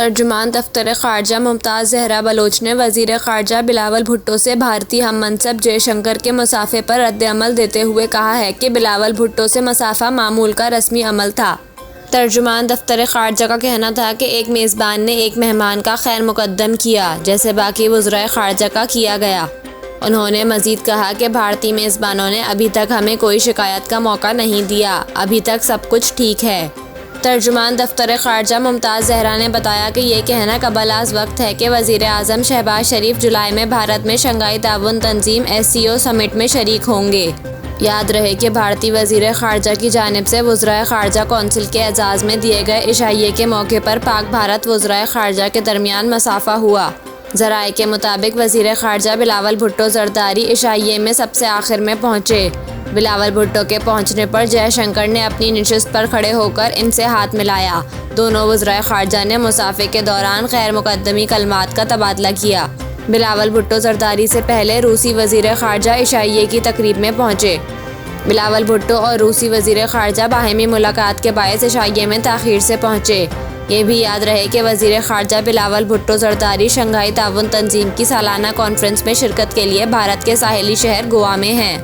तर्जुमान दफ्तर ख़ारजा मुमताज़ ज़हरा बलोच ने वज़ीर ख़ारजा बिलावल भुट्टो से भारतीय हम मनसब जयशंकर के मुसाफे पर रद्द-ए-अमल देते हुए कहा है कि बिलावल भुट्टो से मुसाफा मामूल का रस्मी अमल था। तर्जुमान दफ्तर ख़ारजा का कहना था कि एक मेज़बान ने एक मेहमान का खैर मुक़द्दम किया जैसे बाकी वज़राए ख़ारजा का किया गया। उन्होंने मज़ीद कहा कि भारतीय मेज़बानों ने अभी तक हमें कोई शिकायत का मौका नहीं दिया, अभी तक सब कुछ ठीक है। तर्जुमान दफ्तर ख़ारजा मुमताज़ ज़हरा ने बताया कि ये कहना कबल-आज़ वक्त है कि वज़ीर आज़म शहबाज शरीफ जुलाई में भारत में शंघाई ताउन तंजीम SCO समिट में शरीक होंगे। याद रहे कि भारतीय वज़ीर ख़ारजा की जानिब से वज़राए ख़ारजा कौंसिल के एजाज़ में दिए गए इशाइये के मौके पर पाक भारत वज़राए ख़ारजा के दरमियान मसाफ़ा हुआ। ज़राए के मुताबिक वज़ीर ख़ारजा बिलावल भुट्टो ज़रदारी इशाइये में सबसे आखिर में पहुँचे। बिलावल भुट्टो के पहुंचने पर जयशंकर ने अपनी नशिस्त पर खड़े होकर इनसे हाथ मिलाया। दोनों वज़राए ख़ारजा ने मुसाफे के दौरान खैर मुक़द्दमी कलमात का तबादला किया। बिलावल भुट्टो ज़रदारी से पहले रूसी वज़ीर ख़ारजा इशाइये की तकरीब में पहुँचे। बिलावल भुट्टो और रूसी वज़ीर ख़ारजा बाहमी मुलाकात के बायस इशाइये में ताख़ीर से पहुँचे। ये भी याद रहे कि वज़ीर ख़ारजा बिलावल भुट्टो ज़रदारी शंघाई ताउन तंजीम की सालाना कॉन्फ्रेंस में शिरकत के लिए भारत के साहिली शहर गोवा में हैं।